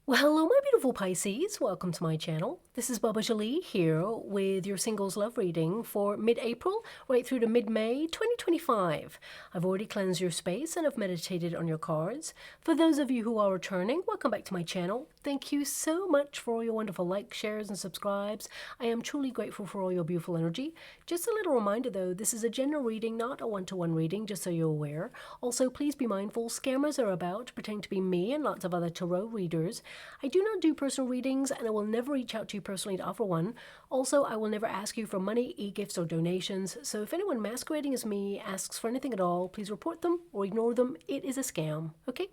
Well, hello, my beautiful Pisces. Welcome to my channel. This is Baba Jolie here with your singles love reading for mid-April right through to mid-May 2025. I've already cleansed your space and have meditated on your cards. For those of you who are returning, welcome back to my channel. Thank you so much for all your wonderful likes, shares, and subscribes. I am truly grateful for all your beautiful energy. Just a little reminder though, this is a general reading, not a one-to-one reading, just so you're aware. Also, please be mindful, scammers are about, pretending to be me and lots of other tarot readers. I do not do personal readings, and I will never reach out to you personally to offer one. Also, I will never ask you for money, e-gifts, or donations. So if anyone masquerading as me asks for anything at all, please report them or ignore them. It is a scam. Okay?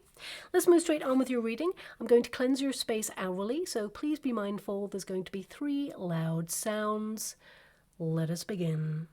Let's move straight on with your reading. I'm going to cleanse your space hourly, so please be mindful. There's going to be 3 loud sounds. Let us begin.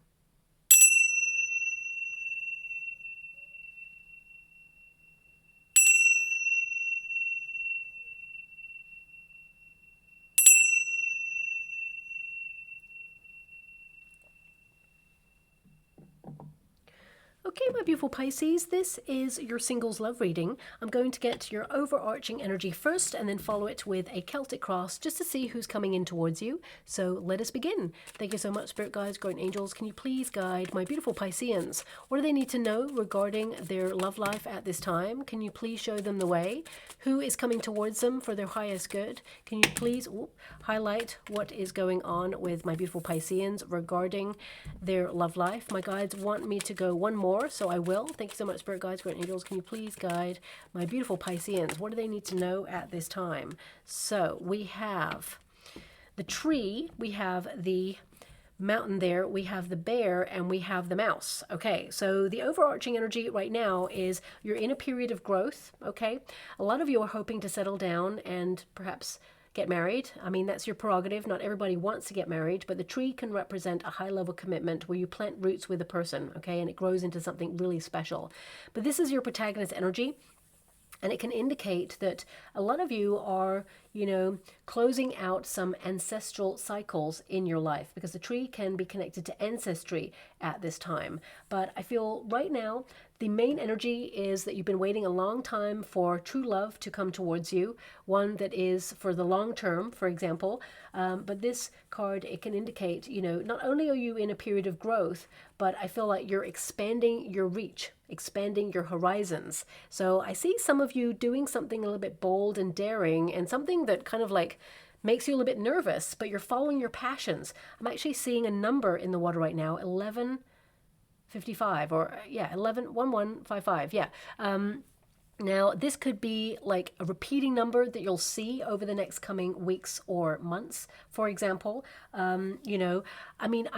Okay, my beautiful Pisces, this is your singles love reading. I'm going to get your overarching energy first and then follow it with a Celtic cross just to see who's coming in towards you. So let us begin. Thank you so much, Spirit Guides, Guardian Angels. Can you please guide my beautiful Pisceans? What do they need to know regarding their love life at this time? Can you please show them the way? Who is coming towards them for their highest good? Can you please highlight what is going on with my beautiful Pisceans regarding their love life? My guides want me to go one more, so I will. Thank you so much, Spirit Guides, Great Angels. Can you please guide my beautiful Pisceans? What do they need to know at this time? So we have the tree, we have the mountain there, we have the bear, and we have the mouse. Okay, so the overarching energy right now is you're in a period of growth. Okay, a lot of you are hoping to settle down and perhaps get married. I mean, that's your prerogative. Not everybody wants to get married, but the tree can represent a high level commitment where you plant roots with a person, okay, and it grows into something really special. But this is your protagonist energy. And it can indicate that a lot of you are, closing out some ancestral cycles in your life, because the tree can be connected to ancestry at this time. But I feel right now the main energy is that you've been waiting a long time for true love to come towards you, one that is for the long term, for example. But this card, it can indicate, not only are you in a period of growth, but I feel like you're expanding your reach, expanding your horizons. So I see some of you doing something a little bit bold and daring, and something that kind of like makes you a little bit nervous, but you're following your passions. I'm actually seeing a number in the water right now, 1155, or 111155. Yeah. Now, this could be like a repeating number that you'll see over the next coming weeks or months, for example. I'm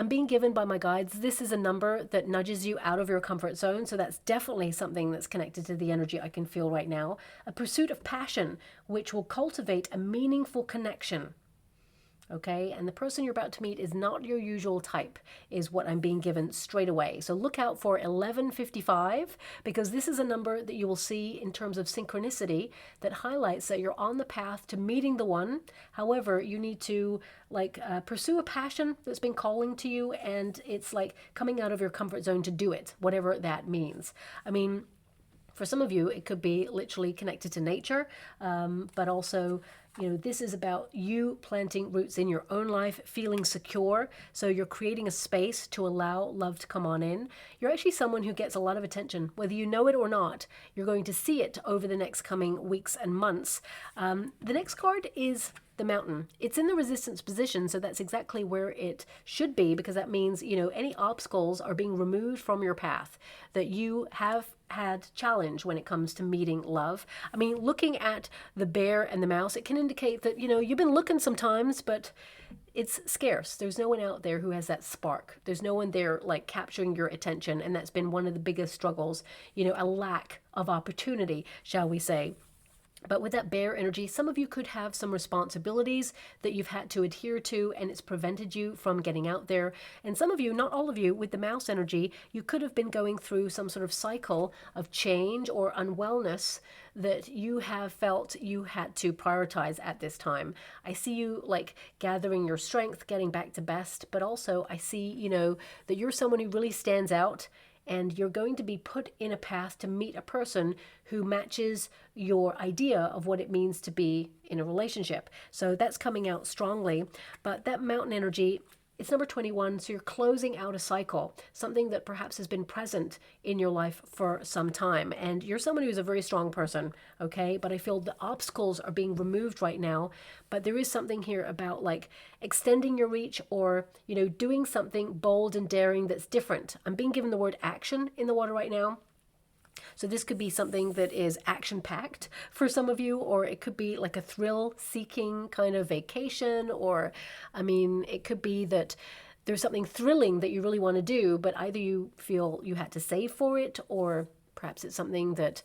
being given by my guides, this is a number that nudges you out of your comfort zone. So that's definitely something that's connected to the energy I can feel right now. A pursuit of passion, which will cultivate a meaningful connection. Okay, and the person you're about to meet is not your usual type, is what I'm being given straight away. So look out for 1155, because this is a number that you will see in terms of synchronicity that highlights that you're on the path to meeting the one. However, you need to pursue a passion that's been calling to you, and it's like coming out of your comfort zone to do it, whatever that means. I mean, for some of you, it could be literally connected to nature, but also, this is about you planting roots in your own life, feeling secure. So you're creating a space to allow love to come on in. You're actually someone who gets a lot of attention, whether you know it or not. You're going to see it over the next coming weeks and months. The next card is the mountain. It's in the resistance position, so that's exactly where it should be, because that means, any obstacles are being removed from your path, that you have had challenge when it comes to meeting love. I mean, looking at the bear and the mouse, it can indicate that, you've been looking sometimes, but it's scarce. There's no one out there who has that spark. There's no one there like capturing your attention, and that's been one of the biggest struggles, a lack of opportunity, shall we say. But with that bear energy, some of you could have some responsibilities that you've had to adhere to, and it's prevented you from getting out there. And some of you, not all of you, with the mouse energy, you could have been going through some sort of cycle of change or unwellness that you have felt you had to prioritize at this time. I see you like gathering your strength, getting back to best, but also I see, that you're someone who really stands out and you're going to be put in a path to meet a person who matches your idea of what it means to be in a relationship. So that's coming out strongly. But that mountain energy, it's number 21, so you're closing out a cycle, something that perhaps has been present in your life for some time. And you're someone who's a very strong person, okay? But I feel the obstacles are being removed right now. But there is something here about like extending your reach, or, you know, doing something bold and daring that's different. I'm being given the word action in the water right now. So this could be something that is action-packed for some of you, or it could be like a thrill-seeking kind of vacation, or, I mean, it could be that there's something thrilling that you really want to do, but either you feel you had to save for it, or perhaps it's something that,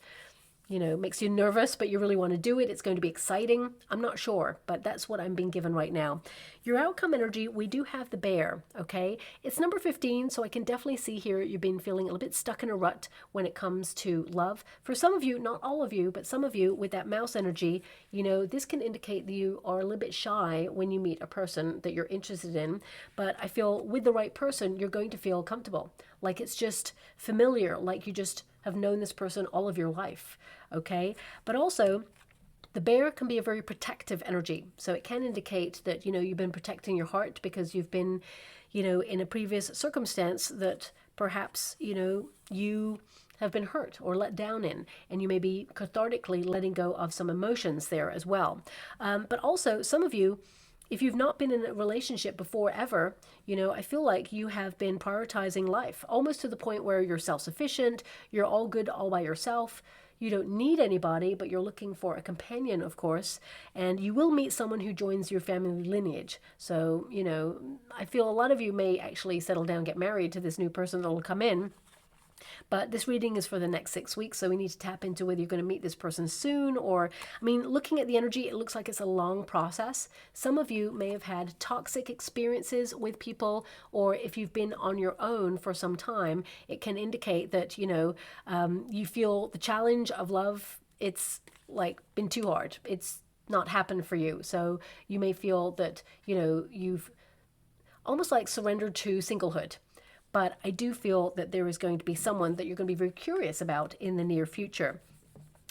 you know, makes you nervous, but you really want to do it. It's going to be exciting. I'm not sure, but that's what I'm being given right now. Your outcome energy, we do have the bear, okay? It's number 15, so I can definitely see here you've been feeling a little bit stuck in a rut when it comes to love. For some of you, not all of you, but some of you with that mouse energy, you know, this can indicate that you are a little bit shy when you meet a person that you're interested in. But I feel with the right person, you're going to feel comfortable. Like it's just familiar, like you just have known this person all of your life, okay? But also, the bear can be a very protective energy. So it can indicate that, you know, you've been protecting your heart because you've been, you know, in a previous circumstance that perhaps, you know, you have been hurt or let down in, and you may be cathartically letting go of some emotions there as well. But also, some of you, if you've not been in a relationship before ever, you know, I feel like you have been prioritizing life almost to the point where you're self-sufficient, you're all good all by yourself. You don't need anybody, but you're looking for a companion, of course, and you will meet someone who joins your family lineage. So, you know, I feel a lot of you may actually settle down, get married to this new person that will come in. But this reading is for the next 6 weeks, so we need to tap into whether you're going to meet this person soon, or, I mean, looking at the energy, it looks like it's a long process. Some of you may have had toxic experiences with people, or if you've been on your own for some time, it can indicate that, you know, you feel the challenge of love, it's like been too hard. It's not happened for you. So you may feel that, you know, you've almost like surrendered to singlehood. But I do feel that there is going to be someone that you're going to be very curious about in the near future.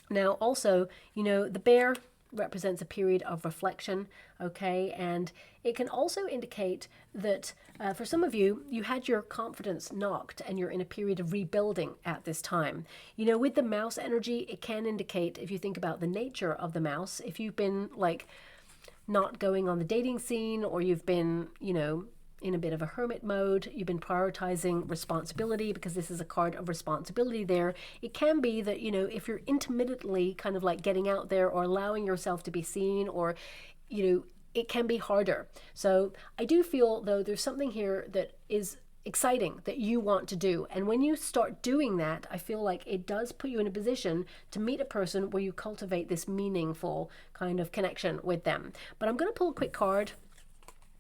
Now, also, you know, the bear represents a period of reflection, okay? And it can also indicate that for some of you, you had your confidence knocked and you're in a period of rebuilding at this time. You know, with the mouse energy, it can indicate, if you think about the nature of the mouse, if you've been like not going on the dating scene, or you've been, you know, in a bit of a hermit mode, you've been prioritizing responsibility, because this is a card of responsibility there. It can be that, you know, if you're intermittently kind of like getting out there or allowing yourself to be seen, or, you know, it can be harder. So I do feel, though, there's something here that is exciting that you want to do. And when you start doing that, I feel like it does put you in a position to meet a person where you cultivate this meaningful kind of connection with them. But I'm going to pull a quick card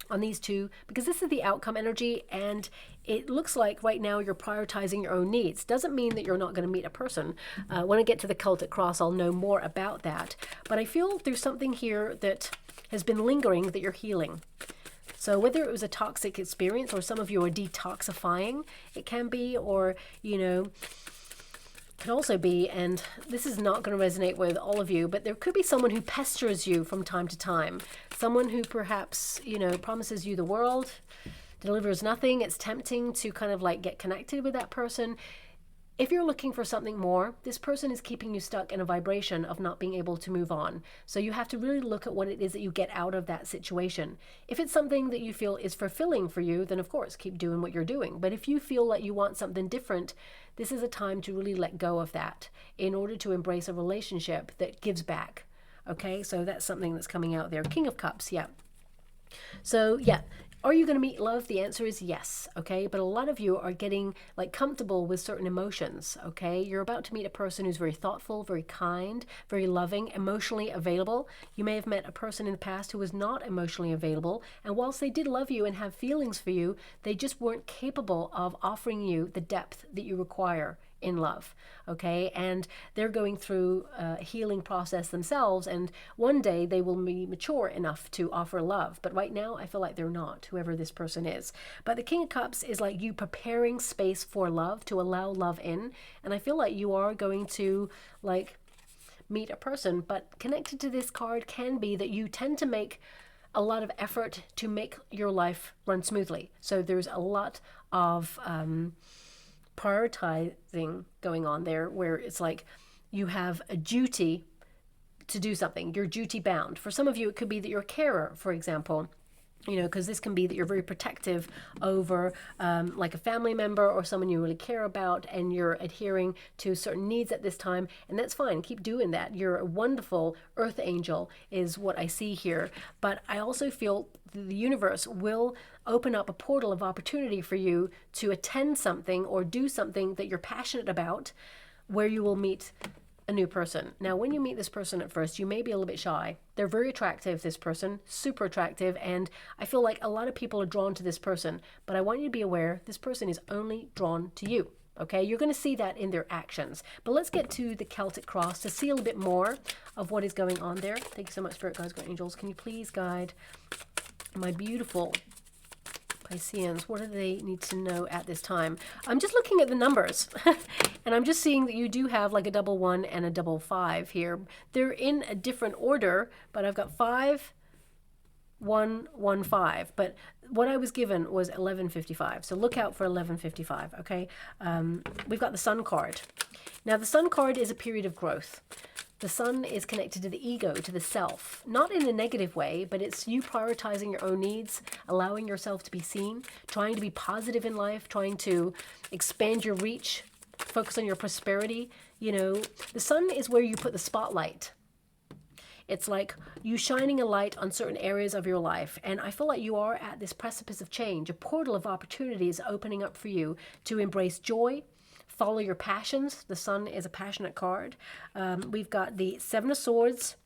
on these two, because this is the outcome energy, and it looks like right now you're prioritizing your own needs. Doesn't mean that you're not going to meet a person. When I get to the Celtic Cross, I'll know more about that. But I feel there's something here that has been lingering that you're healing. So whether it was a toxic experience, or some of you are detoxifying, it can be, or, you know, could also be, and this is not going to resonate with all of you, but there could be someone who pesters you from time to time. Someone who perhaps, you know, promises you the world, delivers nothing. It's tempting to kind of like get connected with that person. If you're looking for something more, this person is keeping you stuck in a vibration of not being able to move on. So you have to really look at what it is that you get out of that situation. If it's something that you feel is fulfilling for you, then of course, keep doing what you're doing. But if you feel like you want something different, this is a time to really let go of that in order to embrace a relationship that gives back. Okay, so that's something that's coming out there. King of Cups, yeah. So, yeah. Are you going to meet love? The answer is yes, okay? But a lot of you are getting like comfortable with certain emotions, okay? You're about to meet a person who's very thoughtful, very kind, very loving, emotionally available. You may have met a person in the past who was not emotionally available, and whilst they did love you and have feelings for you, they just weren't capable of offering you the depth that you require in love, okay? And they're going through a healing process themselves, and one day they will be mature enough to offer love. But right now, I feel like they're not, whoever this person is. But the King of Cups is like you preparing space for love, to allow love in. And I feel like you are going to like meet a person, but connected to this card can be that you tend to make a lot of effort to make your life run smoothly. So there's a lot of prioritizing going on there, where it's like you have a duty to do something. You're duty bound. For some of you, it could be that you're a carer, for example. You know, because this can be that you're very protective over like a family member or someone you really care about, and you're adhering to certain needs at this time, and that's fine. Keep doing that. You're a wonderful earth angel is what I see here. But I also feel the universe will open up a portal of opportunity for you to attend something or do something that you're passionate about, where you will meet a new person. Now, when you meet this person at first, you may be a little bit shy. They're very attractive, this person, super attractive, and I feel like a lot of people are drawn to this person, but I want you to be aware this person is only drawn to you, okay? You're going to see that in their actions. But let's get to the Celtic cross to see a little bit more of what is going on there. Thank you so much, Spirit Guides, Guardian Angels. Can you please guide my beautiful Pisceans? What do they need to know at this time? I'm just looking at the numbers and I'm just seeing that you do have like a 1 and a 5 here. They're in a different order, but I've got 5, 1, 1, 5. But what I was given was 1155. So look out for 1155, okay? We've got the Sun card. Now the Sun card is a period of growth. The Sun is connected to the ego, to the self, not in a negative way, but it's you prioritizing your own needs, allowing yourself to be seen, trying to be positive in life, trying to expand your reach, focus on your prosperity. You know, the Sun is where you put the spotlight. It's like you shining a light on certain areas of your life. And I feel like you are at this precipice of change. A portal of opportunity is opening up for you to embrace joy, follow your passions. The Sun is a passionate card. We've got the 7 of Swords.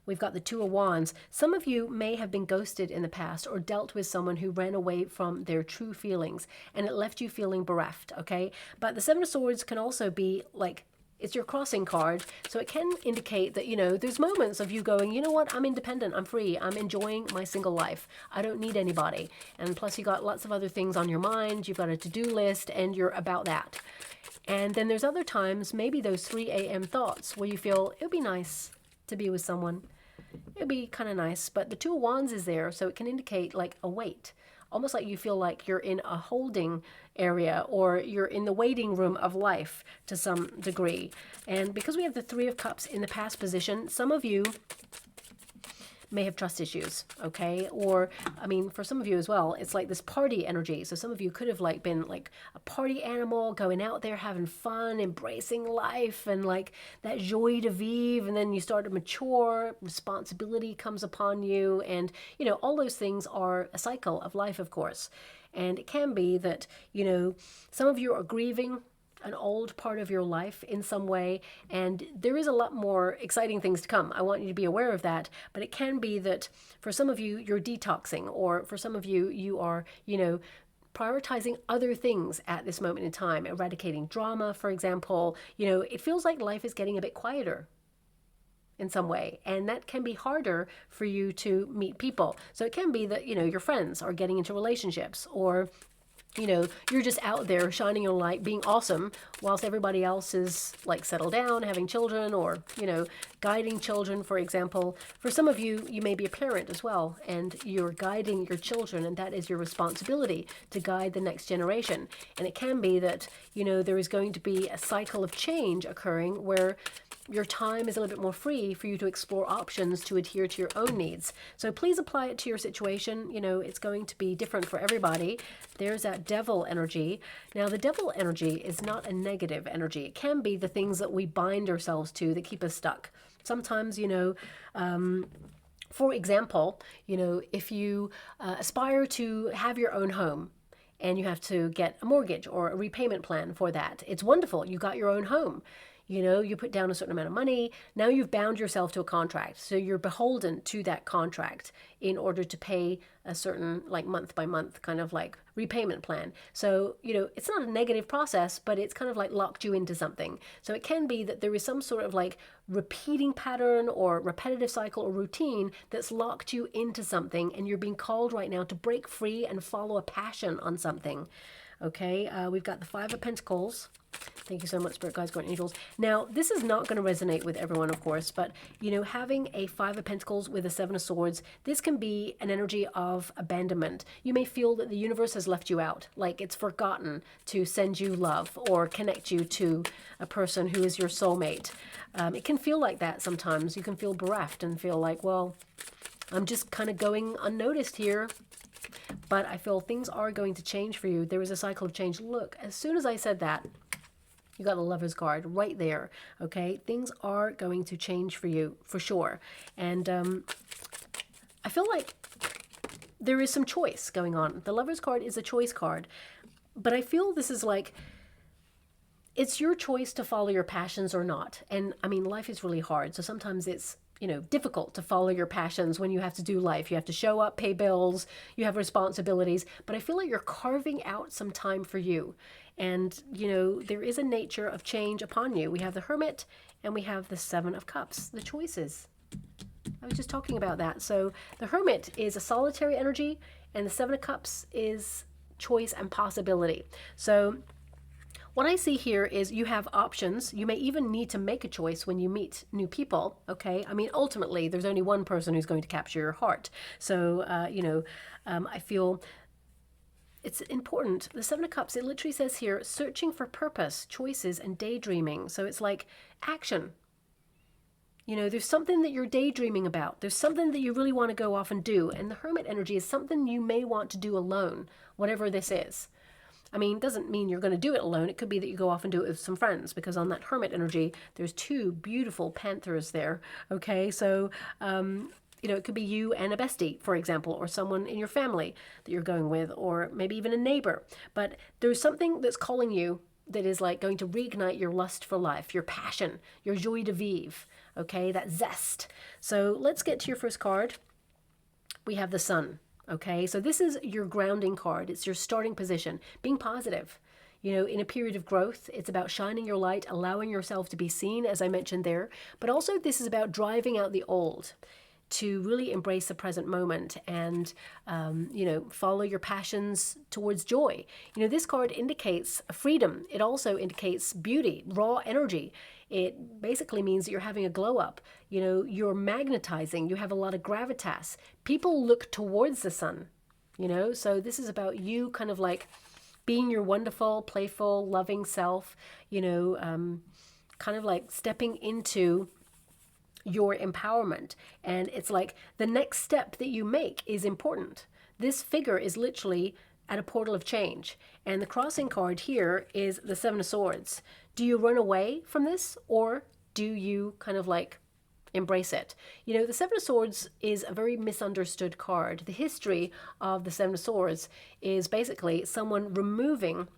We've got the 2 of Wands. Some of you may have been ghosted in the past or dealt with someone who ran away from their true feelings and it left you feeling bereft, okay? But the 7 of Swords can also be like, it's your crossing card. So it can indicate that, you know, there's moments of you going, you know what, I'm independent, I'm free, I'm enjoying my single life. I don't need anybody. And plus you got lots of other things on your mind. You've got a to-do list and you're about that. And then there's other times, maybe those 3 a.m. thoughts where you feel it would be nice to be with someone. It would be kind of nice. But the 2 of Wands is there, so it can indicate like a wait. Almost like you feel like you're in a holding area or you're in the waiting room of life to some degree. And because we have the 3 of Cups in the past position, some of you may have trust issues, okay? Or, I mean, for some of you as well, it's like this party energy. So some of you could have like been like a party animal, going out there, having fun, embracing life, and like that joie de vivre. And then you start to mature, responsibility comes upon you. And, you know, all those things are a cycle of life, of course. And it can be that, you know, some of you are grieving an old part of your life in some way, and there is a lot more exciting things to come. I want you to be aware of that, but it can be that for some of you, you're detoxing, or for some of you, you are, you know, prioritizing other things at this moment in time, eradicating drama, for example. You know, it feels like life is getting a bit quieter in some way, and that can be harder for you to meet people. So it can be that, you know, your friends are getting into relationships, or you know, you're just out there shining your light, being awesome, whilst everybody else is like settled down, having children, or, you know, guiding children, for example. For some of you, you may be a parent as well, and you're guiding your children, and that is your responsibility to guide the next generation. And it can be that, you know, there is going to be a cycle of change occurring where your time is a little bit more free for you to explore options to adhere to your own needs. So please apply it to your situation. You know, it's going to be different for everybody. There's that Devil energy. Now, the Devil energy is not a negative energy. It can be the things that we bind ourselves to that keep us stuck. Sometimes, you know, for example, you know, if you aspire to have your own home, and you have to get a mortgage or a repayment plan for that, it's wonderful. You got your own home. You know, you put down a certain amount of money. Now you've bound yourself to a contract. So you're beholden to that contract in order to pay a certain, like, month by month kind of like repayment plan. So, you know, it's not a negative process, but it's kind of like locked you into something. So it can be that there is some sort of like repeating pattern or repetitive cycle or routine that's locked you into something, and you're being called right now to break free and follow a passion on something. Okay, we've got the Five of Pentacles. Thank you so much, Spirit Guides, Guardian Angels. Now, this is not going to resonate with everyone, of course, but, you know, having a Five of Pentacles with a Seven of Swords, this can be an energy of abandonment. You may feel that the universe has left you out, like it's forgotten to send you love or connect you to a person who is your soulmate. It can feel like that sometimes. You can feel bereft and feel like, well, I'm just kind of going unnoticed here. But I feel things are going to change for you. There is a cycle of change. Look, as soon as I said that, you got the Lover's card right there. Okay, things are going to change for you for sure. And I feel like there is some choice going on. The Lover's card is a choice card, but I feel this is like, it's your choice to follow your passions or not. And I mean, life is really hard. So sometimes it's, you know, difficult to follow your passions when you have to do life. You have to show up, pay bills, you have responsibilities, but I feel like you're carving out some time for you. And, you know, there is a nature of change upon you. We have the Hermit and we have the Seven of Cups, the choices. I was just talking about that. So the Hermit is a solitary energy and the Seven of Cups is choice and possibility. So what I see here is you have options. You may even need to make a choice when you meet new people, okay? I mean, ultimately, there's only one person who's going to capture your heart. So, you know, I feel it's important. The Seven of Cups, it literally says here, searching for purpose, choices, and daydreaming. So it's like action. You know, there's something that you're daydreaming about. There's something that you really want to go off and do. And the Hermit energy is something you may want to do alone, whatever this is. I mean, it doesn't mean you're going to do it alone. It could be that you go off and do it with some friends, because on that Hermit energy, there's two beautiful panthers there. Okay, so, you know, it could be you and a bestie, for example, or someone in your family that you're going with, or maybe even a neighbor. But there's something that's calling you that is like going to reignite your lust for life, your passion, your joie de vivre, okay, that zest. So let's get to your first card. We have the Sun. Okay, so this is your grounding card. It's your starting position, being positive. You know, in a period of growth, it's about shining your light, allowing yourself to be seen, as I mentioned there. But also this is about driving out the old, to really embrace the present moment and, you know, follow your passions towards joy. You know, this card indicates freedom. It also indicates beauty, raw energy. It basically means that you're having a glow up. You know, you're magnetizing. You have a lot of gravitas. People look towards the sun, you know. So this is about you kind of like being your wonderful, playful, loving self, you know, kind of like stepping into your empowerment. And it's like the next step that you make is important. This figure is literally at a portal of change. And the crossing card here is the Seven of Swords. Do you run away from this, or do you kind of like embrace it? You know, the Seven of Swords is a very misunderstood card. The history of the Seven of Swords is basically someone removing,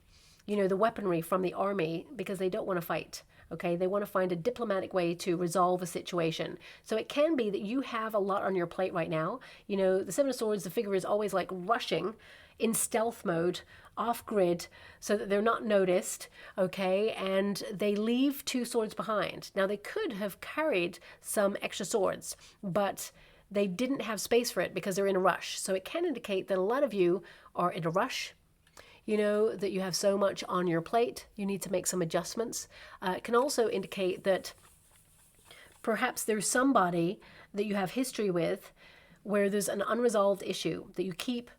you know, the weaponry from the army because they don't want to fight. Okay, they want to find a diplomatic way to resolve a situation. So it can be that you have a lot on your plate right now. You know, the Seven of Swords, the figure is always like rushing in stealth mode, off grid, so that they're not noticed, okay, and they leave two swords behind. Now, they could have carried some extra swords, but they didn't have space for it because they're in a rush. So it can indicate that a lot of you are in a rush. You know, that you have so much on your plate, you need to make some adjustments. It can also indicate that perhaps there's somebody that you have history with where there's an unresolved issue that you keep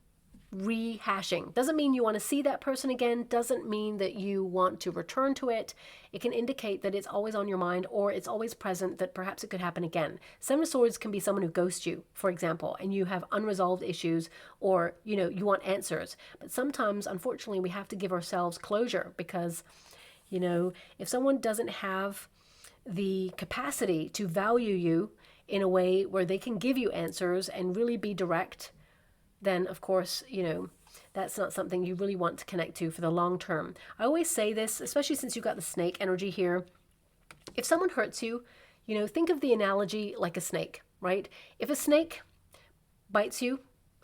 rehashing. Doesn't mean you want to see that person again, doesn't mean that you want to return to it. It can indicate that it's always on your mind, or it's always present, that perhaps it could happen again. Seven of Swords can be someone who ghosts you, for example, and you have unresolved issues, or, you know, you want answers. But sometimes, unfortunately, we have to give ourselves closure because, you know, if someone doesn't have the capacity to value you in a way where they can give you answers and really be direct, then of course, you know, that's not something you really want to connect to for the long term. I always say this, especially since you've got the snake energy here. if someone hurts you, think of the analogy like a snake, right? If a snake bites you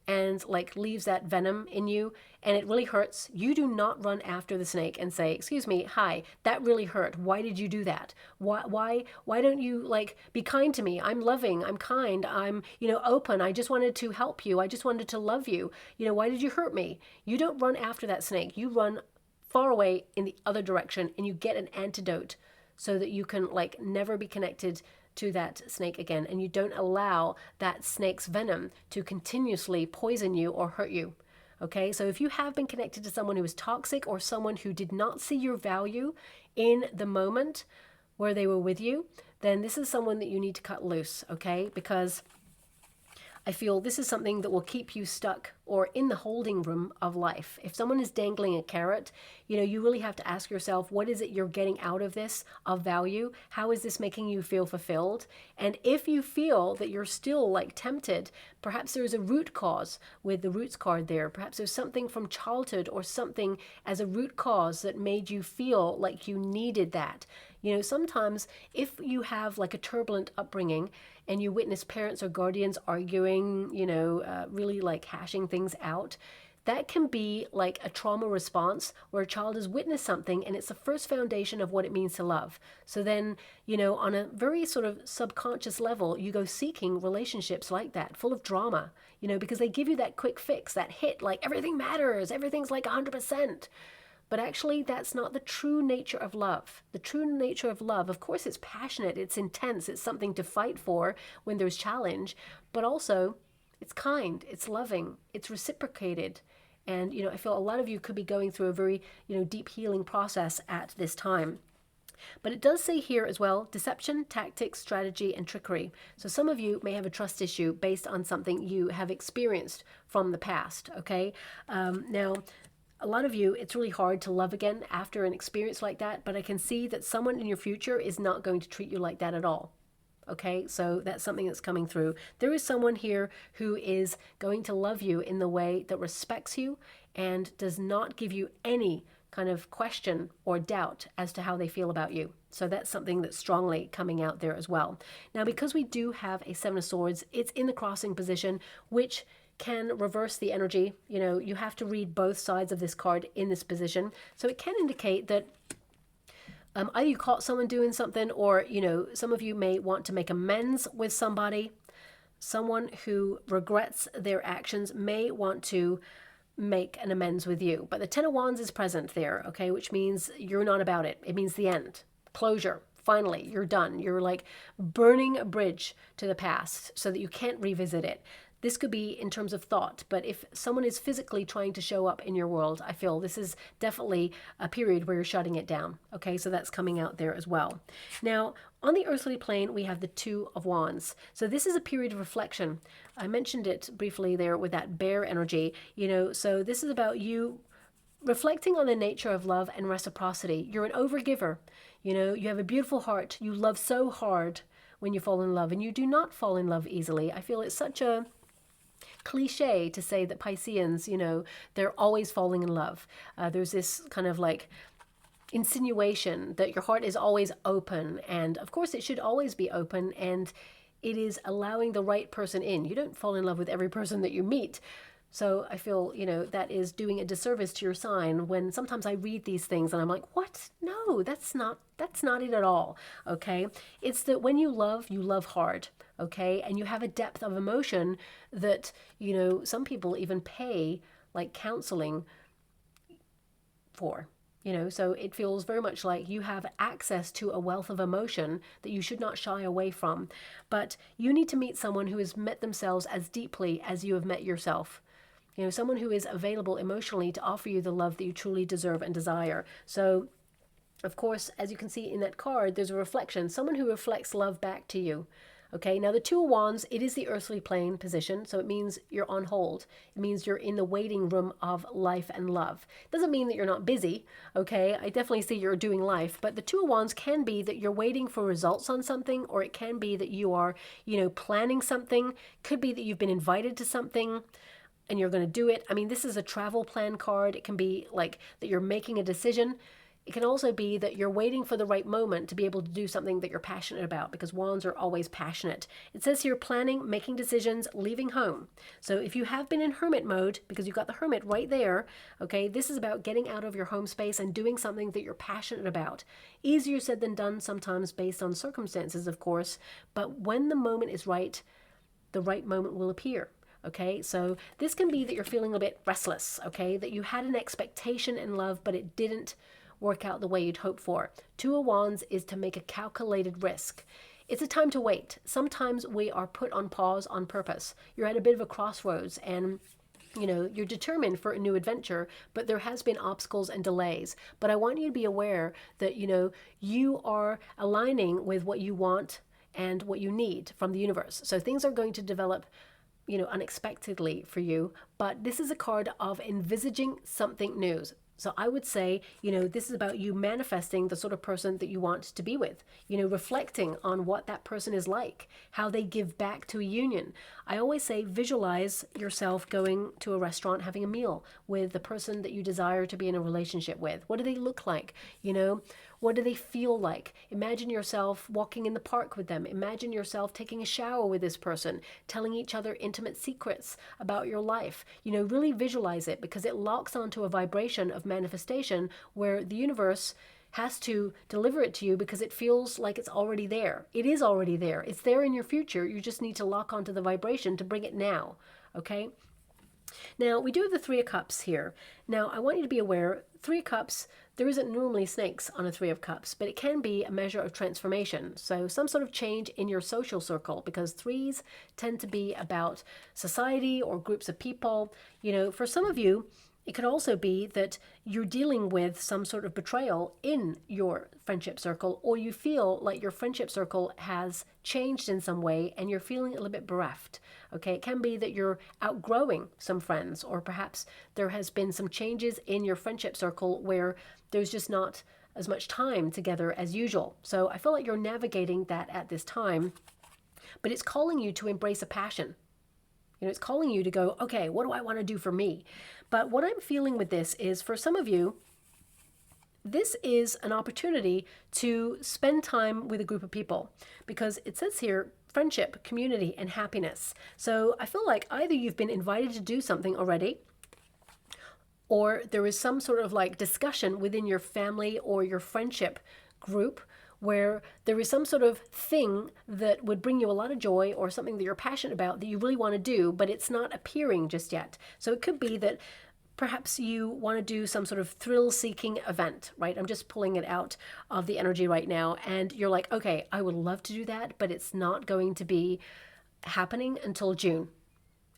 and like leaves that venom in you and it really hurts, you do not run after the snake and say, "Excuse me, hi, that really hurt. Why did you do that? Why don't you like be kind to me? I'm loving, I'm kind, I'm, open. I just wanted to help you. I just wanted to love you. Why did you hurt me?" You don't run after that snake. You run far away in the other direction and you get an antidote so that you can like never be connected to that snake again, and you don't allow that snake's venom to continuously poison you or hurt you. Okay, so if you have been connected to someone who is toxic or someone who did not see your value in the moment where they were with you, then this is someone that you need to cut loose, okay? Because I feel this is something that will keep you stuck or in the holding room of life. If someone is dangling a carrot, you really have to ask yourself, what is it you're getting out of this of value? How is this making you feel fulfilled? And if you feel that you're still like tempted, perhaps there's a root cause with the roots card there. Perhaps there's something from childhood or something as a root cause that made you feel like you needed that. Sometimes if you have like a turbulent upbringing and you witness parents or guardians arguing, really like hashing things out, that can be like a trauma response where a child has witnessed something and it's the first foundation of what it means to love. So then, on a very sort of subconscious level, you go seeking relationships like that, full of drama, because they give you that quick fix, that hit, like everything matters, everything's like 100%. But actually, that's not the true nature of love. The true nature of love, of course, it's passionate, it's intense, it's something to fight for when there's challenge, but also it's kind, it's loving, it's reciprocated. And, I feel a lot of you could be going through a very, deep healing process at this time. But it does say here as well, deception, tactics, strategy, and trickery. So some of you may have a trust issue based on something you have experienced from the past, okay? Now, a lot of you, it's really hard to love again after an experience like that, but I can see that someone in your future is not going to treat you like that at all. Okay, so that's something that's coming through. There is someone here who is going to love you in the way that respects you and does not give you any kind of question or doubt as to how they feel about you. So that's something that's strongly coming out there as well. Now, because we do have a Seven of Swords, it's in the crossing position, which can reverse the energy. You have to read both sides of this card in this position. So it can indicate that either you caught someone doing something, or, some of you may want to make amends with somebody. Someone who regrets their actions may want to make an amends with you. But the Ten of Wands is present there, okay, which means you're not about it. It means the end, closure. Finally, you're done. You're like burning a bridge to the past so that you can't revisit it. This could be in terms of thought, but if someone is physically trying to show up in your world, I feel this is definitely a period where you're shutting it down. Okay, so that's coming out there as well. Now, on the earthly plane, we have the Two of Wands. So this is a period of reflection. I mentioned it briefly there with that bear energy, so this is about you reflecting on the nature of love and reciprocity. You're an overgiver. You have a beautiful heart. You love so hard when you fall in love, and you do not fall in love easily. I feel it's such a cliche to say that Pisceans, they're always falling in love. There's this kind of like insinuation that your heart is always open, and of course it should always be open, and it is allowing the right person in. You don't fall in love with every person that you meet. So I feel, that is doing a disservice to your sign when sometimes I read these things and I'm like, what? No, that's not it at all. Okay. It's that when you love hard. Okay. And you have a depth of emotion that, some people even pay like counseling for. So it feels very much like you have access to a wealth of emotion that you should not shy away from. But you need to meet someone who has met themselves as deeply as you have met yourself. Someone who is available emotionally to offer you the love that you truly deserve and desire. So, of course, as you can see in that card, there's a reflection. Someone who reflects love back to you. Okay, now the Two of Wands, it is the earthly plane position, so it means you're on hold. It means you're in the waiting room of life and love. It doesn't mean that you're not busy, okay? I definitely see you're doing life, but the Two of Wands can be that you're waiting for results on something, or it can be that you are, planning something. Could be that you've been invited to something and you're going to do it. I mean, this is a travel plan card. It can be like that you're making a decision. It can also be that you're waiting for the right moment to be able to do something that you're passionate about, because wands are always passionate. It says here planning, making decisions, leaving home. So if you have been in hermit mode, because you've got the hermit right there, okay, this is about getting out of your home space and doing something that you're passionate about. Easier said than done sometimes based on circumstances, of course, but when the moment is right, the right moment will appear. Okay, so this can be that you're feeling a bit restless, okay, that you had an expectation in love, but it didn't work out the way you'd hoped for. Two of Wands is to make a calculated risk. It's a time to wait. Sometimes we are put on pause on purpose. You're at a bit of a crossroads and you're determined for a new adventure, but there has been obstacles and delays. But I want you to be aware that, you are aligning with what you want and what you need from the universe. So things are going to develop unexpectedly for you, but this is a card of envisaging something new. So I would say, this is about you manifesting the sort of person that you want to be with, reflecting on what that person is like, how they give back to a union. I always say visualize yourself going to a restaurant, having a meal with the person that you desire to be in a relationship with. What do they look like? What do they feel like? Imagine yourself walking in the park with them. Imagine yourself taking a shower with this person, telling each other intimate secrets about your life. Really visualize it, because it locks onto a vibration of manifestation where the universe has to deliver it to you because it feels like it's already there. It is already there. It's there in your future. You just need to lock onto the vibration to bring it now. Okay? Now, we do have the Three of Cups here. Now, I want you to be aware, Three of Cups, there isn't normally snakes on a Three of Cups, but it can be a measure of transformation. So some sort of change in your social circle, because threes tend to be about society or groups of people. For some of you, it could also be that you're dealing with some sort of betrayal in your friendship circle, or you feel like your friendship circle has changed in some way and you're feeling a little bit bereft. Okay, it can be that you're outgrowing some friends, or perhaps there has been some changes in your friendship circle where there's just not as much time together as usual. So I feel like you're navigating that at this time, but it's calling you to embrace a passion. It's calling you to go, okay, what do I want to do for me? But what I'm feeling with this is, for some of you, this is an opportunity to spend time with a group of people, because it says here, friendship, community, and happiness. So I feel like either you've been invited to do something already, or there is some sort of discussion within your family or your friendship group where there is some sort of thing that would bring you a lot of joy, or something that you're passionate about that you really want to do, but it's not appearing just yet. So it could be that perhaps you want to do some sort of thrill-seeking event, right? I'm just pulling it out of the energy right now, and you're like, okay, I would love to do that, but it's not going to be happening until June.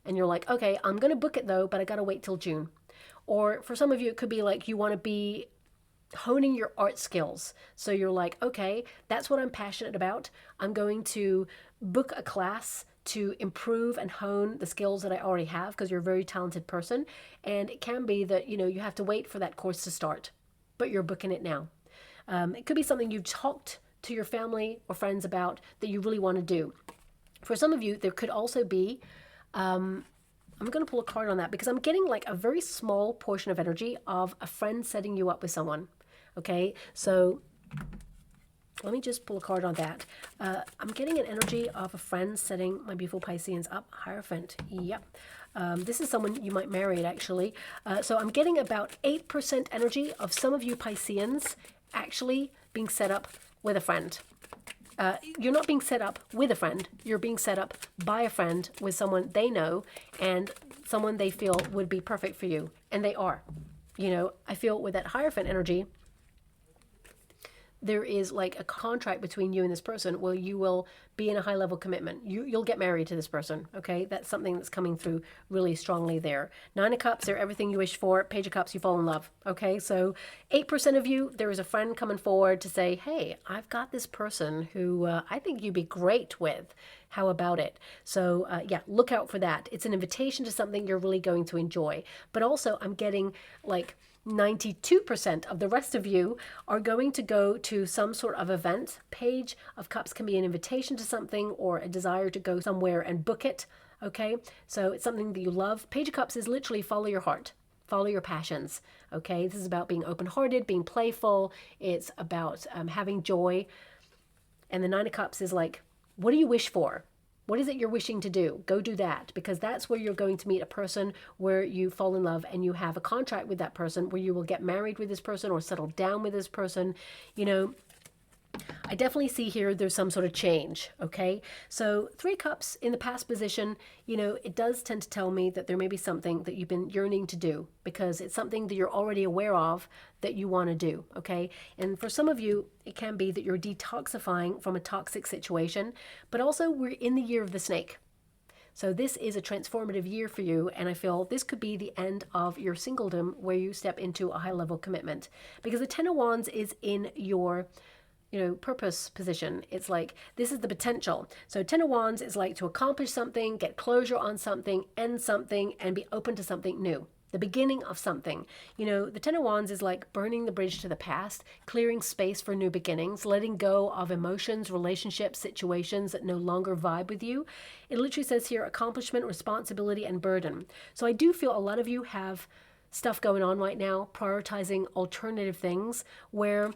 And you're like, okay, I'm going to book it though, but I got to wait till June. Or for some of you, it could be like you want to be honing your art skills. So you're like, okay, that's what I'm passionate about. I'm going to book a class to improve and hone the skills that I already have, because you're a very talented person. And it can be that, you have to wait for that course to start, but you're booking it now. It could be something you've talked to your family or friends about that you really want to do. For some of you, there could also be, I'm going to pull a card on that, because I'm getting a very small portion of energy of a friend setting you up with someone. Okay, so let me just pull a card on that. I'm getting an energy of a friend setting my beautiful Pisceans up. Hierophant, yep. This is someone you might marry, actually. So I'm getting about 8% energy of some of you Pisceans actually being set up with a friend. You're not being set up with a friend. You're being set up by a friend with someone they know and someone they feel would be perfect for you. And they are. I feel with that Hierophant energy, there is a contract between you and this person where you will be in a high level commitment. You'll get married to this person, okay? That's something that's coming through really strongly there. Nine of Cups, they're everything you wish for. Page of Cups, you fall in love, okay? So 8% of you, there is a friend coming forward to say, hey, I've got this person who I think you'd be great with. How about it? So yeah, look out for that. It's an invitation to something you're really going to enjoy. But also I'm getting 92% of the rest of you are going to go to some sort of event. Page of Cups can be an invitation to something or a desire to go somewhere and book it. Okay, so it's something that you love. Page of Cups is literally follow your heart. Follow your passions, okay? This is about being open-hearted, being playful. It's about having joy. And the Nine of Cups is like, what do you wish for? What is it you're wishing to do? Go do that, because that's where you're going to meet a person where you fall in love and you have a contract with that person, where you will get married with this person or settle down with this person. You know, I definitely see here there's some sort of change, okay? So Three Cups in the past position, you know, it does tend to tell me that there may be something that you've been yearning to do, because it's something that you're already aware of that you want to do, okay? And for some of you, it can be that you're detoxifying from a toxic situation, but also we're in the year of the snake. So this is a transformative year for you, and I feel this could be the end of your singledom, where you step into a high-level commitment, because the Ten of Wands is in your purpose position. It's like, this is the potential. So Ten of Wands is like to accomplish something, get closure on something, end something, and be open to something new. The beginning of something. You know, the Ten of Wands is like burning the bridge to the past, clearing space for new beginnings, letting go of emotions, relationships, situations that no longer vibe with you. It literally says here, accomplishment, responsibility, and burden. So I do feel a lot of you have stuff going on right now, prioritizing alternative things where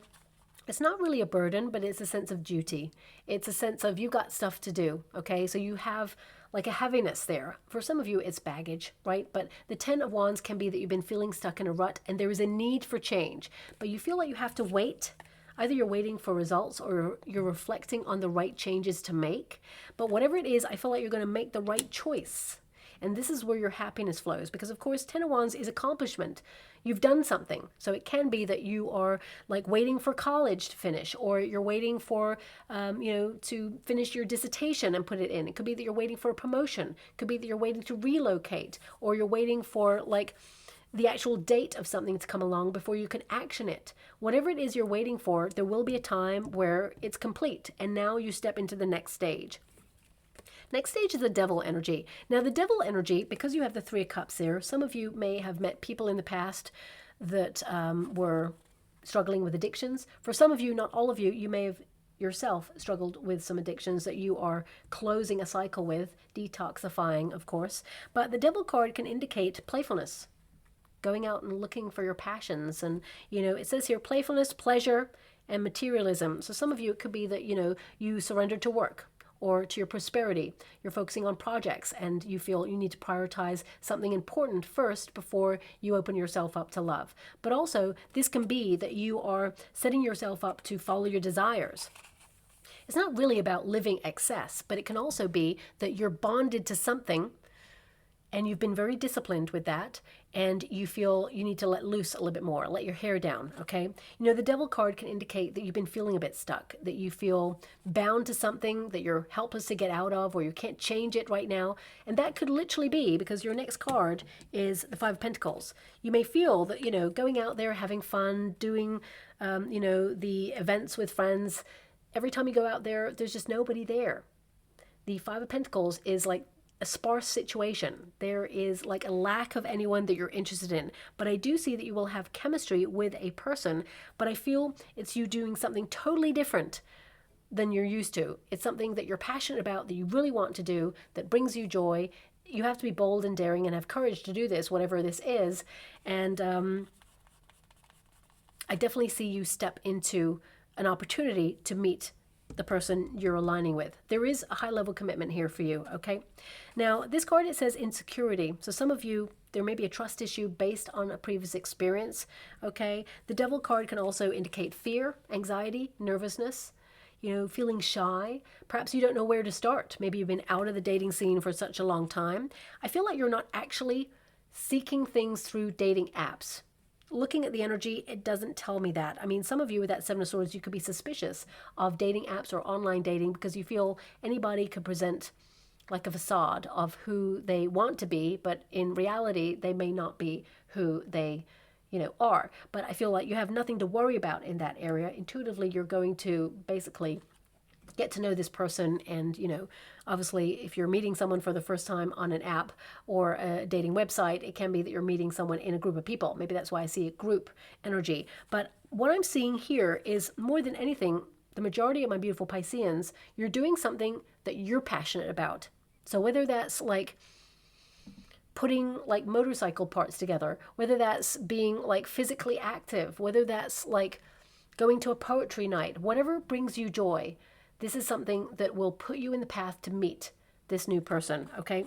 it's not really a burden, but it's a sense of duty. It's a sense of you got stuff to do, okay? So you have like a heaviness there. For some of you, it's baggage, right? But the Ten of Wands can be that you've been feeling stuck in a rut and there is a need for change, but you feel like you have to wait. Either you're waiting for results or you're reflecting on the right changes to make. But whatever it is, I feel like you're going to make the right choice. And this is where your happiness flows, because of course, Ten of Wands is accomplishment. You've done something. So it can be that you are like waiting for college to finish, or you're waiting for, to finish your dissertation and put it in. It could be that you're waiting for a promotion. It could be that you're waiting to relocate, or you're waiting for like the actual date of something to come along before you can action it. Whatever it is you're waiting for, there will be a time where it's complete. And now you step into the next stage. Next stage is the Devil energy. Now the Devil energy, because you have the Three of Cups there, some of you may have met people in the past that were struggling with addictions. For some of you, not all of you, you may have yourself struggled with some addictions that you are closing a cycle with, detoxifying, of course. But the Devil card can indicate playfulness, going out and looking for your passions. And, it says here playfulness, pleasure, and materialism. So some of you, it could be that, you surrendered to work or to your prosperity. You're focusing on projects and you feel you need to prioritize something important first before you open yourself up to love. But also, this can be that you are setting yourself up to follow your desires. It's not really about living excess, but it can also be that you're bonded to something and you've been very disciplined with that, and you feel you need to let loose a little bit more, let your hair down, okay? The Devil card can indicate that you've been feeling a bit stuck, that you feel bound to something that you're helpless to get out of, or you can't change it right now. And that could literally be because your next card is the Five of Pentacles. You may feel that, going out there, having fun, doing, the events with friends, every time you go out there, there's just nobody there. The Five of Pentacles is like a sparse situation. There is like a lack of anyone that you're interested in. But I do see that you will have chemistry with a person, but I feel it's you doing something totally different than you're used to. It's something that you're passionate about, that you really want to do, that brings you joy. You have to be bold and daring and have courage to do this, whatever this is. And I definitely see you step into an opportunity to meet the person you're aligning with. There is a high-level commitment here for you, okay? Now, this card, it says insecurity. So some of you, there may be a trust issue based on a previous experience, okay? The Devil card can also indicate fear, anxiety, nervousness, feeling shy. Perhaps you don't know where to start. Maybe you've been out of the dating scene for such a long time. I feel like you're not actually seeking things through dating apps. Looking at the energy, it doesn't tell me that. I mean, some of you with that Seven of Swords, you could be suspicious of dating apps or online dating because you feel anybody could present like a facade of who they want to be, but in reality, they may not be who they, are. But I feel like you have nothing to worry about in that area. Intuitively, you're going to basically get to know this person. And, obviously, if you're meeting someone for the first time on an app or a dating website, it can be that you're meeting someone in a group of people. Maybe that's why I see a group energy. But what I'm seeing here is, more than anything, the majority of my beautiful Pisceans, you're doing something that you're passionate about. So whether that's like putting like motorcycle parts together, whether that's being like physically active, whether that's like going to a poetry night, whatever brings you joy. This is something that will put you in the path to meet this new person, okay?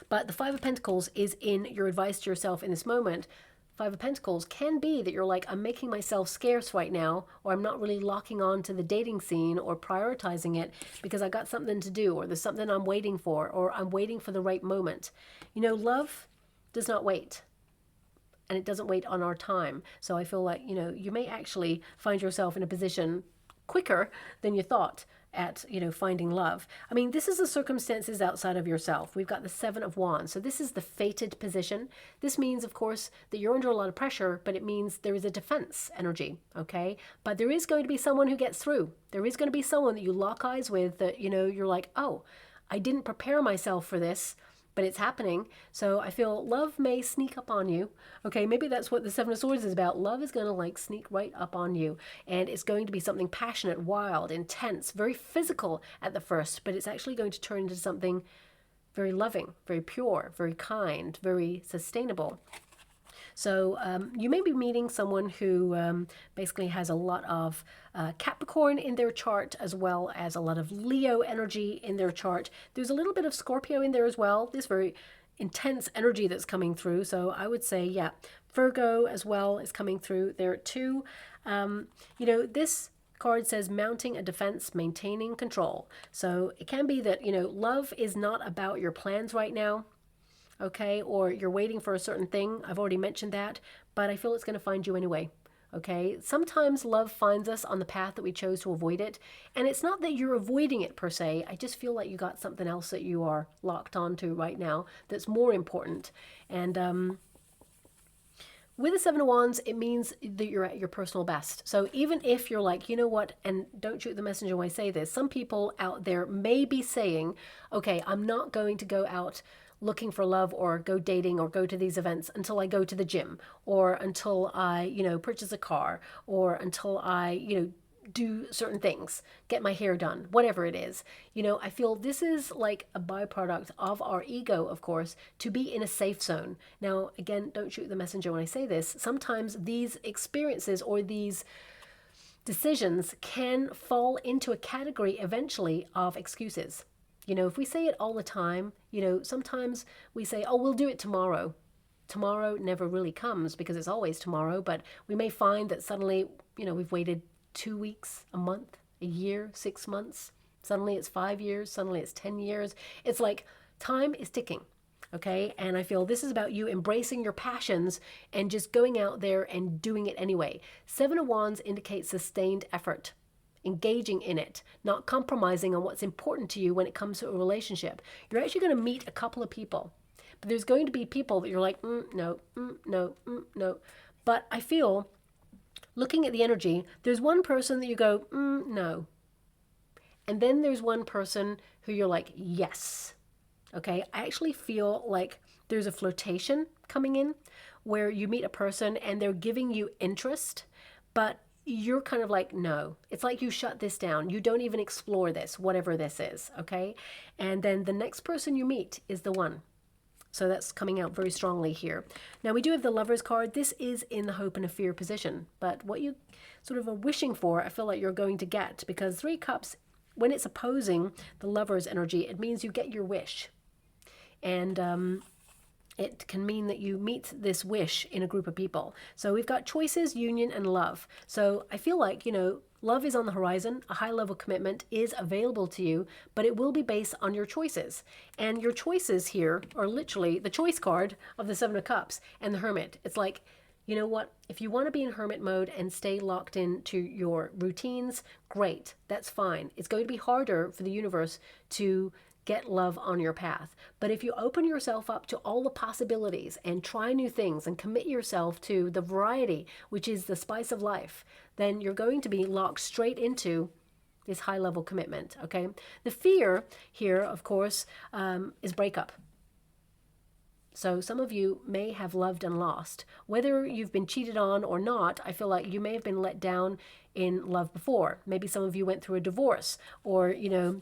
But the Five of Pentacles is in your advice to yourself in this moment. Five of Pentacles can be that you're like, I'm making myself scarce right now, or I'm not really locking on to the dating scene or prioritizing it because I got something to do, or there's something I'm waiting for, or I'm waiting for the right moment. You know, love does not wait, and it doesn't wait on our time. So I feel like, you know, you may actually find yourself in a position quicker than you thought at, you know, finding love. I mean, this is the circumstances outside of yourself. We've got the Seven of Wands. So this is the fated position. This means, of course, that you're under a lot of pressure, but it means there is a defense energy, okay? But there is going to be someone who gets through. There is going to be someone that you lock eyes with that, you know, you're like, oh, I didn't prepare myself for this, but it's happening. So I feel love may sneak up on you. Okay, maybe that's what the Seven of Swords is about. Love is going to like sneak right up on you. And it's going to be something passionate, wild, intense, very physical at the first, but it's actually going to turn into something very loving, very pure, very kind, very sustainable. So you may be meeting someone who basically has a lot of Capricorn in their chart, as well as a lot of Leo energy in their chart. There's a little bit of Scorpio in there as well. This very intense energy that's coming through. So I would say, yeah, Virgo as well is coming through there too. You know, this card says mounting a defense, maintaining control. So it can be that, you know, love is not about your plans right now. Okay, or you're waiting for a certain thing. I've already mentioned that, but I feel it's going to find you anyway. Okay, sometimes love finds us on the path that we chose to avoid it, and it's not that you're avoiding it per se. I just feel like you got something else that you are locked onto right now that's more important. And with the Seven of Wands, it means that you're at your personal best. So even if you're like, you know what, and don't shoot the messenger when I say this, some people out there may be saying, okay, I'm not going to go out looking for love or go dating or go to these events until I go to the gym, or until I, you know, purchase a car, or until I, you know, do certain things, get my hair done, whatever it is. You know, I feel this is like a byproduct of our ego, of course, to be in a safe zone. Now, again, don't shoot the messenger when I say this. Sometimes these experiences or these decisions can fall into a category eventually of excuses. You know, if we say it all the time, you know, sometimes we say, oh, we'll do it tomorrow. Tomorrow never really comes because it's always tomorrow, but we may find that suddenly, you know, we've waited 2 weeks, a month, a year, 6 months. Suddenly it's 5 years, suddenly it's 10 years. It's like time is ticking, okay? And I feel this is about you embracing your passions and just going out there and doing it anyway. Seven of Wands indicates sustained effort. Engaging in it, not compromising on what's important to you when it comes to a relationship. You're actually going to meet a couple of people, but there's going to be people that you're like, no, no, no. But I feel, looking at the energy, there's one person that you go, no. And then there's one person who you're like, yes. Okay, I actually feel like there's a flirtation coming in where you meet a person and they're giving you interest, but you're kind of like, no. It's like you shut this down. You don't even explore this, whatever this is, okay? And then the next person you meet is the one. So that's coming out very strongly here. Now, we do have the Lovers card. This is in the hope and a fear position. But what you sort of are wishing for, I feel like you're going to get. Because Three Cups, when it's opposing the Lovers energy, it means you get your wish. And it can mean that you meet this wish in a group of people. So we've got choices, union, and love. So I feel like, you know, love is on the horizon. A high level commitment is available to you, but it will be based on your choices. And your choices here are literally the choice card of the Seven of Cups and the Hermit. It's like, you know what? If you want to be in hermit mode and stay locked into your routines, great. That's fine. It's going to be harder for the universe to get love on your path. But if you open yourself up to all the possibilities and try new things and commit yourself to the variety, which is the spice of life, then you're going to be locked straight into this high level commitment, okay? The fear here, of course, is breakup. So some of you may have loved and lost. Whether you've been cheated on or not, I feel like you may have been let down in love before. Maybe some of you went through a divorce, or, you know,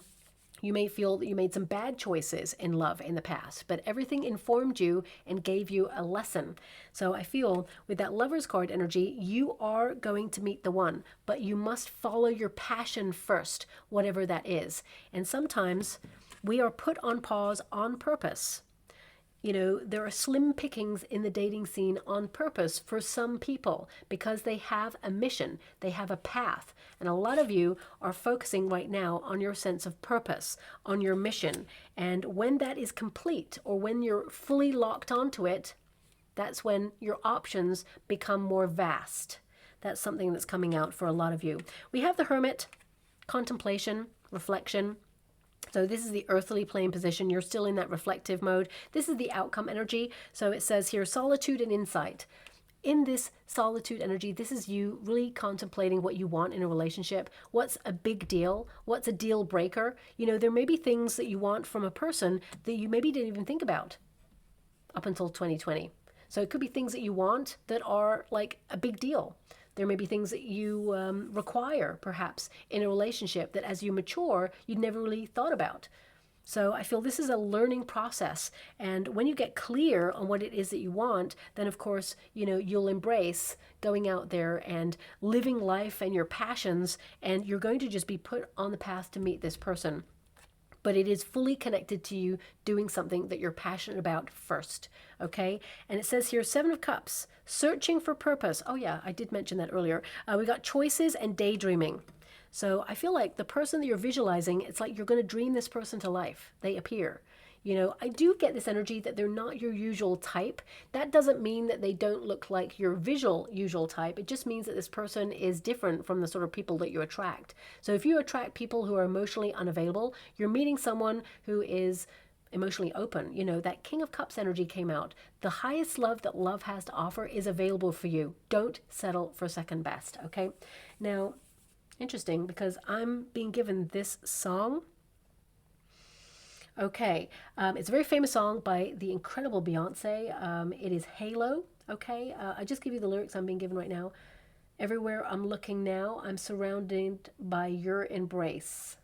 You may feel that you made some bad choices in love in the past, but everything informed you and gave you a lesson. So I feel with that Lover's card energy, you are going to meet the one, but you must follow your passion first, whatever that is. And sometimes we are put on pause on purpose. You know, there are slim pickings in the dating scene on purpose for some people because they have a mission, they have a path. And a lot of you are focusing right now on your sense of purpose, on your mission. And when that is complete, or when you're fully locked onto it, that's when your options become more vast. That's something that's coming out for a lot of you. We have the Hermit, contemplation, reflection. So this is the earthly plane position. You're still in that reflective mode. This is the outcome energy. So it says here, solitude and insight. In this solitude energy, this is you really contemplating what you want in a relationship. What's a big deal? What's a deal breaker? You know, there may be things that you want from a person that you maybe didn't even think about up until 2020. So it could be things that you want that are like a big deal. There may be things that you require, perhaps, in a relationship that as you mature, you'd never really thought about. So I feel this is a learning process. And when you get clear on what it is that you want, then of course, you know, you'll embrace going out there and living life and your passions, and you're going to just be put on the path to meet this person. But it is fully connected to you doing something that you're passionate about first, okay? And it says here, 7 of Cups, searching for purpose. Oh yeah, I did mention that earlier. We got choices and daydreaming. So I feel like the person that you're visualizing, it's like you're going to dream this person to life. They appear. You know, I do get this energy that they're not your usual type. That doesn't mean that they don't look like your visual usual type. It just means that this person is different from the sort of people that you attract. So if you attract people who are emotionally unavailable, you're meeting someone who is emotionally open. You know, that King of Cups energy came out. The highest love that love has to offer is available for you. Don't settle for second best, okay? Now, interesting, because I'm being given this song. Okay, it's a very famous song by the incredible Beyonce. It is Halo, okay? I just give you the lyrics I'm being given right now. Everywhere I'm looking now, I'm surrounded by your embrace.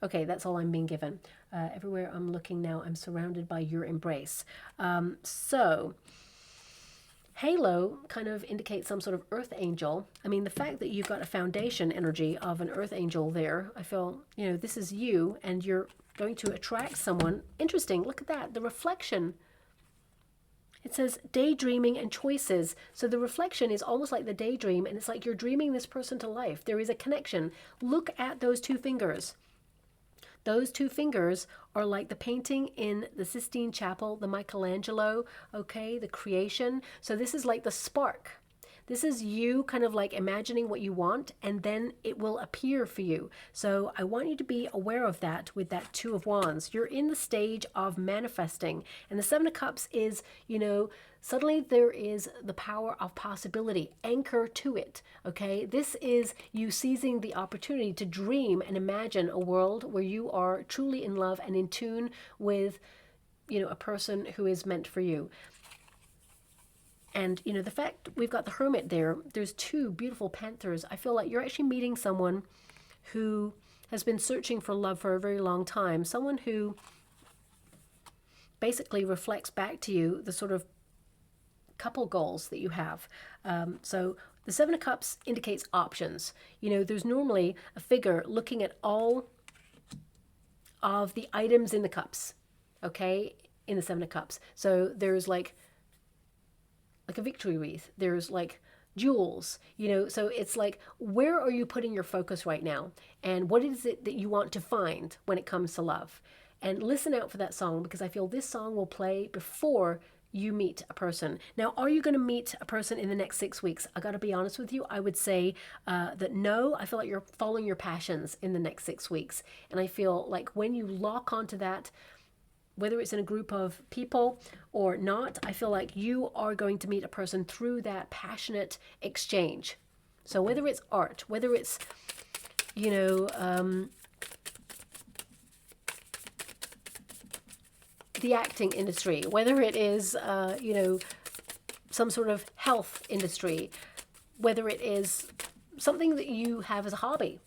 Okay, that's all I'm being given. Everywhere I'm looking now, I'm surrounded by your embrace. So, Halo kind of indicates some sort of earth angel. I mean, the fact that you've got a foundation energy of an earth angel there, I feel, you know, this is you and you're going to attract someone. Interesting. Look at that. The reflection. It says daydreaming and choices. So the reflection is almost like the daydream, and it's like you're dreaming this person to life. There is a connection. Look at those 2 fingers. Those 2 fingers are like the painting in the Sistine Chapel, the Michelangelo, okay, the creation. So this is like the spark. This is you kind of like imagining what you want, and then it will appear for you. So I want you to be aware of that with that 2 of Wands. You're in the stage of manifesting. And the 7 of Cups is, you know, suddenly there is the power of possibility. Anchor to it, okay? This is you seizing the opportunity to dream and imagine a world where you are truly in love and in tune with, you know, a person who is meant for you. And, you know, the fact we've got the Hermit there, there's 2 beautiful panthers. I feel like you're actually meeting someone who has been searching for love for a very long time. Someone who basically reflects back to you the sort of couple goals that you have. So the 7 of Cups indicates options. You know, there's normally a figure looking at all of the items in the cups, okay, in the 7 of Cups. So there's like a victory wreath. There's like jewels, you know, so it's like, where are you putting your focus right now? And what is it that you want to find when it comes to love? And listen out for that song, because I feel this song will play before you meet a person. Now, are you going to meet a person in the next 6 weeks? I got to be honest with you. I would say that no, I feel like you're following your passions in the next 6 weeks. And I feel like when you lock onto that, whether it's in a group of people or not, I feel like you are going to meet a person through that passionate exchange. So whether it's art, whether it's, you know, the acting industry, whether it is, you know, some sort of health industry, whether it is something that you have as a hobby.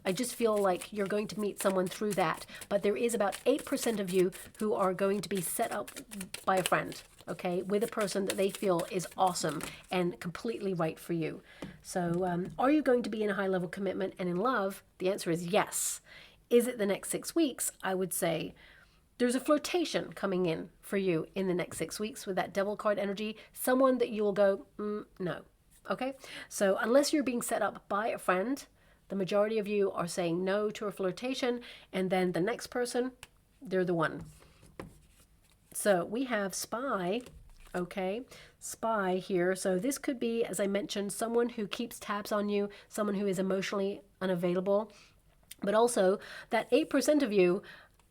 I just feel like you're going to meet someone through that. But there is about 8% of you who are going to be set up by a friend, okay, with a person that they feel is awesome and completely right for you. So are you going to be in a high-level commitment and in love? The answer is yes. Is it the next 6 weeks? I would say there's a flirtation coming in for you in the next 6 weeks with that Devil card energy. Someone that you will go, no. Okay? So unless you're being set up by a friend, the majority of you are saying no to a flirtation, and then the next person, they're the one. So we have spy, okay? Spy here. So this could be, as I mentioned, someone who keeps tabs on you, someone who is emotionally unavailable, but also that 8% of you,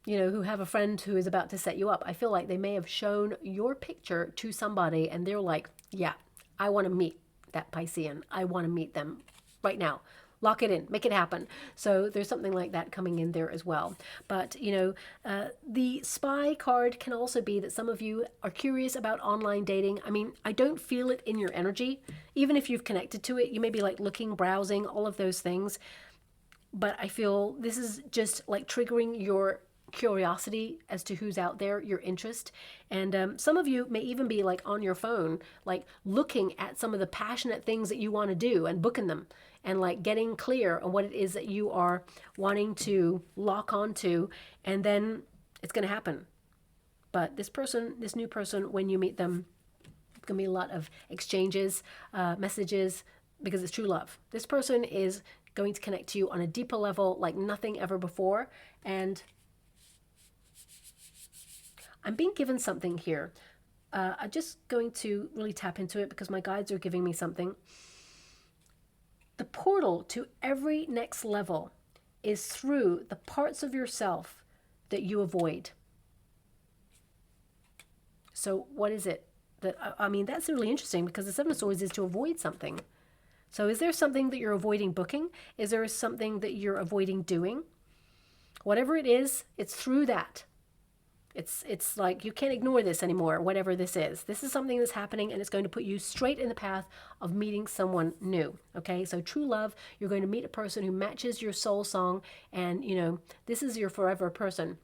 you know, who have a friend who is about to set you up. I feel like they may have shown your picture to somebody and they're like, yeah, I want to meet that Piscean. I want to meet them right now. Lock it in, make it happen. So there's something like that coming in there as well. But, you know, the spy card can also be that some of you are curious about online dating. I mean, I don't feel it in your energy. Even if you've connected to it, you may be like looking, browsing, all of those things. But I feel this is just like triggering your curiosity as to who's out there, your interest. And some of you may even be like on your phone, like looking at some of the passionate things that you want to do and booking them and like getting clear on what it is that you are wanting to lock onto, and then it's going to happen. But this person, this new person, when you meet them, it's going to be a lot of exchanges, messages, because it's true love. This person is going to connect to you on a deeper level like nothing ever before. And I'm being given something here. I'm just going to really tap into it because my guides are giving me something. The portal to every next level is through the parts of yourself that you avoid. So what is it that, I mean, that's really interesting because the Seven of Swords is to avoid something. So is there something that you're avoiding booking? Is there something that you're avoiding doing? Whatever it is, it's through that. It's like you can't ignore this anymore, whatever this is. This is something that's happening and it's going to put you straight in the path of meeting someone new, okay? So true love, you're going to meet a person who matches your soul song and, you know, this is your forever person.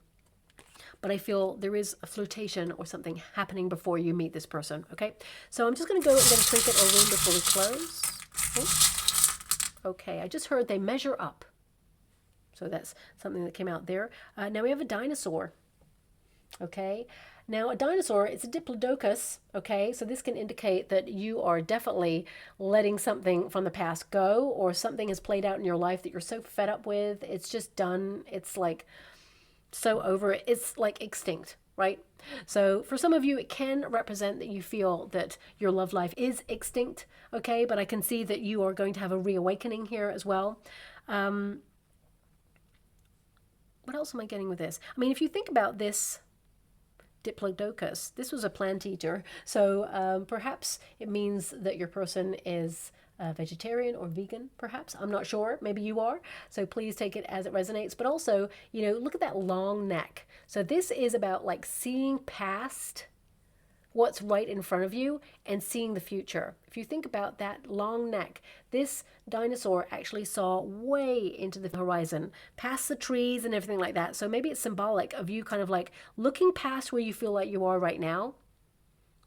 But I feel there is a flirtation or something happening before you meet this person, okay? So I'm just going to go and get a trinket or rune before we close. Oh. Okay, I just heard they measure up. So that's something that came out there. Now we have a dinosaur. Okay, now a dinosaur, it's a diplodocus, okay, so this can indicate that you are definitely letting something from the past go, or something has played out in your life that you're so fed up with, it's just done, it's like so over it, it's like extinct, right? So for some of you, it can represent that you feel that your love life is extinct, okay, but I can see that you are going to have a reawakening here as well. What else am I getting with this? I mean, if you think about this, Diplodocus, this was a plant eater, so perhaps it means that your person is vegetarian or vegan, perhaps. I'm not sure. Maybe you are. So please take it as it resonates. But also, you know, look at that long neck. So this is about like seeing past what's right in front of you and seeing the future. If you think about that long neck, this dinosaur actually saw way into the horizon, past the trees and everything like that. So maybe it's symbolic of you kind of like looking past where you feel like you are right now,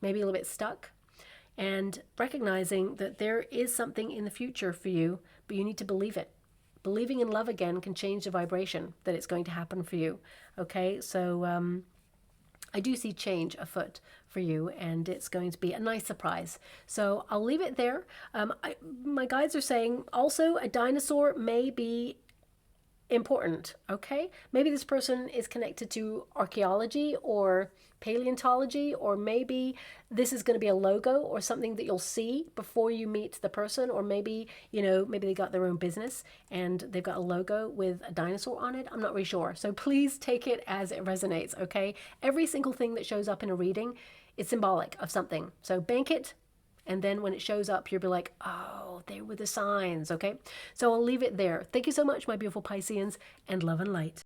maybe a little bit stuck, and recognizing that there is something in the future for you, but you need to believe it. Believing in love again can change the vibration that it's going to happen for you. Okay, so I do see change afoot for you, and it's going to be a nice surprise. So I'll leave it there. My guides are saying also a dinosaur may be important, okay? Maybe this person is connected to archaeology or paleontology, or maybe this is going to be a logo or something that you'll see before you meet the person, or maybe, you know, maybe they got their own business and they've got a logo with a dinosaur on it. I'm not really sure. So please take it as it resonates, okay? Every single thing that shows up in a reading is symbolic of something. So bank it. And then when it shows up, you'll be like, oh, they were the signs, okay? So I'll leave it there. Thank you so much, my beautiful Pisceans, and love and light.